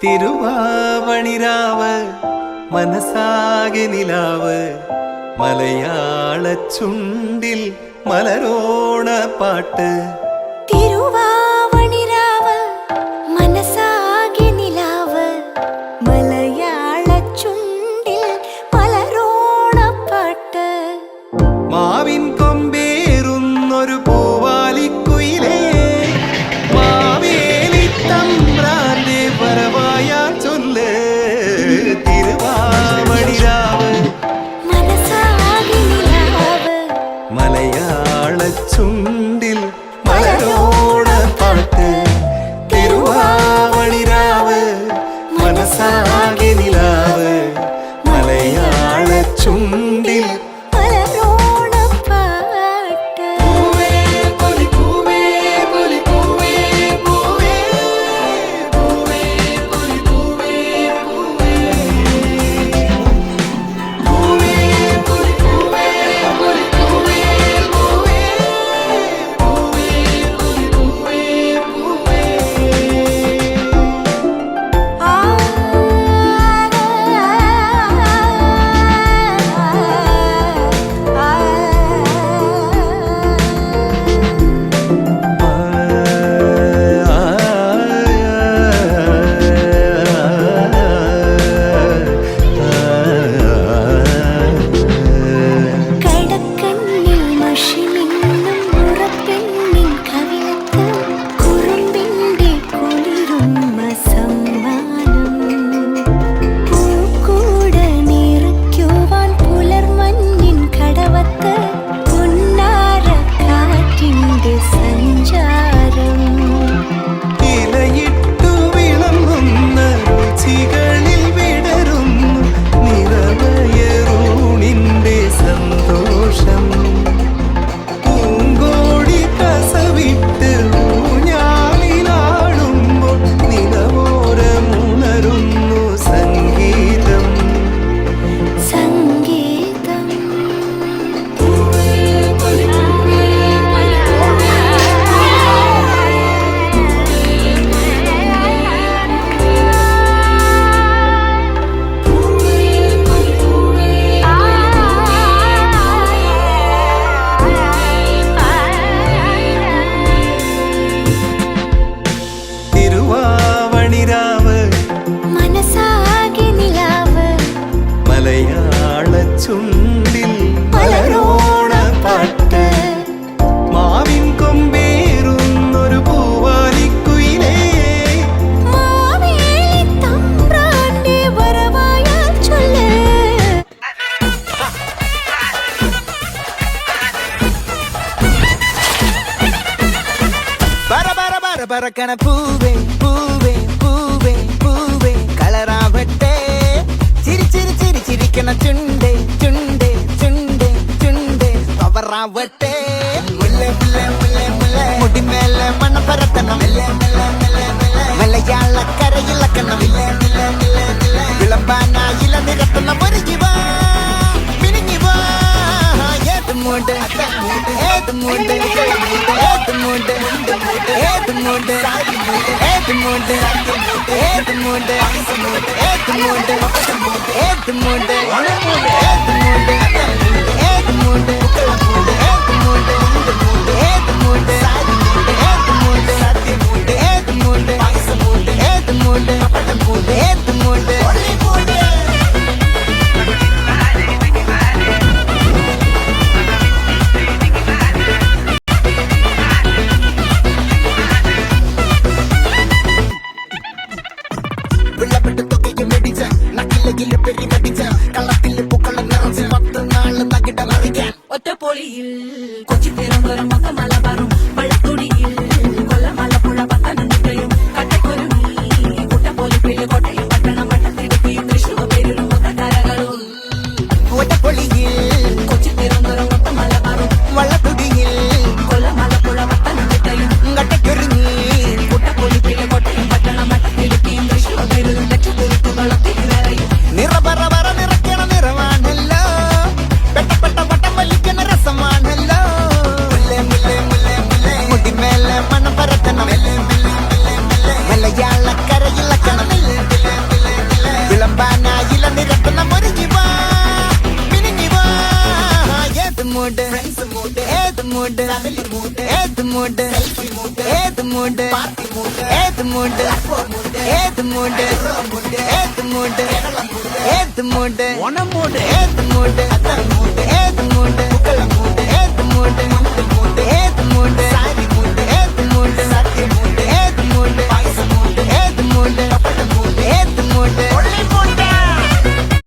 തിരുവാവണിരാവ് മനസാകെ നിലാവ് മലയാള ചുണ്ടിൽ മലരോണ പാട്ട്. തിരുവാവണിരാവ് മനസാകെ നിലാവ് മലയാള ചുണ്ടിൽ മലരോണ പാട്ട്. മാവിൻ കൊമ്പേറുന്നൊരു പൂവാലിക്കുയിലേ മാവേലി തമ്പ്രാന്റെ വരവായാ ചൊല്ല്. തിരുവാവണിരാവ് മനസാകെ നിലാവ് മലയാള ചുണ്ടിൽ മലരോണ പാട്ട്. തിരുവാവണിരാവ് മനസാകെ നിലാവ് മലയാള ചുണ്ടിൽ മലരോണ പാട്ട്. പൂവേ പൊലി പൂവേ പൊലി പൂവേ പൂവേ പൂവേ പൊലി പൂവേ പൂവേ പൂവേ പൊലി പൂവേ പൊലി പൂവേ പൂവേ പൂവേ പൊലി പൂവേ പൂവേ. ആ കടക്കണ്ണിൽ മഷി നിന്നും ഉറപ്പെണ്ണിൻ കവിളത്ത് കുറുമ്പിന്റെ കുളിരുമ്മ സമ്മാനം. പൂക്കൂട നിറയ്ക്കുവാൻ പുലർമഞ്ഞിൻ കടവത്ത് പൊന്നാര കാറ്റിന്റെ സഞ്ചാരം. ഇലയിട്ടു വിളമ്പുന്ന രുചികളിൽ വിടരുന്നു നിറവയറൂണിന്റെ സന്തോഷം. പൂങ്കോടി കസവിട്ട് ഊഞ്ഞാലിലാടുമ്പോൾ നിലവോരമുണരുന്നു സംഗീതം. സംഗീതം തിരുവാവണിരാവ് മനസാകെ നിലാവ് മലയാള ചുണ്ടിൽ മലരോണ പാട്ട്. മാവിൻ കൊമ്പേറുന്നൊരു പൂവാലിക്കുയിലേ മാവേലി തമ്പ്രാന്റെ വരവായാൽ ചൊല്ല്. പറക്കണ പൂവേ പൂവേ പൂവേ പൂവേ കളറാവട്ടെ. ചിരി ചിരി ചിരി ചിരിക്കണ ചുണ്ടേ ചുണ്ടേ ചുണ്ടേ ചുണ്ടേ പവറാവട്ടെ. മുല്ലേ മുല്ലേ മുല്ലേ മുല്ലേ മുടിമേലെ മണം പരത്തണം. മലയാള കരയിളക്കണം. വിളമ്പാനായില നിരത്തണം. ഒരുങ്ങിവാ മിനിങ്ങിവാ. ഏത് മൂണ്ട് ഏത് മൂണ്ട് ഏത് മൂണ്ട് ഏത് മൂണ്ട് ഏത് മൂണ്ട് ഏത് മൂണ്ട് ഏത് മൂണ്ട് ഏത് മൂണ്ട് ഏത് മൂണ്ട് ഏത് മൂണ്ട് ഏത് മൂണ്ട് ഏത് മൂണ്ട് ഏത് മൂണ്ട് ഏത് മൂണ്ട് ഏത് മൂണ്ട് ഏത് മൂണ്ട്. വെള്ളപ്പെട്ട് തൊക്കയ്ക്ക് മെടിച്ച നക്കിലകില് പെരിമടിച്ച കള്ളത്തില് പൂക്കളം നിറച്ച് 10 നാള് തകിട മറിക്കാൻ. ഒറ്റപ്പൊളിയിൽ കൊച്ചി തിരുവനന്തപുരം മലബാറും വള്ളത്തുടിയിൽ കൊല്ലമലപ്പുഴ പത്തനംതിട്ടയും കട്ടക്കൊരുങ്ങി കുട്ടപ്പൊലിപ്പില് കോട്ടയം പട്ടണം വട്ടത്തിരുപ്പിയും തൃശ്ശൂർ പേരും മൊത്തക്കരകളും. ഒറ്റപ്പൊളിയിൽ കൊച്ചി തിരുവനന്തപുരം മലബാറും വള്ളത്തുടിയിൽ കൊല്ലമലപ്പുഴ പത്തനംതിട്ടയും കട്ടക്കൊരുങ്ങി കുട്ടപ്പൊലിപ്പില് കോട്ടയം പട്ടണം വട്ടത്തിരുപ്പിയും തൃശ്ശൂർ പേരും ലക്ഷക്കുരുക്കുകളത്തിരയും. നിറപറ പറ നിറയ്ക്കണ നിറവാണല്ലോ. പെട്ടപ്പെട്ട വട്ടം വലിക്കണ രസമാണല്ലോ. മുല്ലേ മുല്ലേ മുല്ലേ മൂഡ് ഏത് മൂഡ് ഏത് മൂഡ് ഏത് മൂഡ് ഏത് മൂഡ് ഏത് മൂഡ് ഏത് മൂഡ് ഏത് മൂഡ് ഓണം മൂഡ് ഏത് മൂഡ് ഏത് മൂഡ് ഏത് മൂഡ്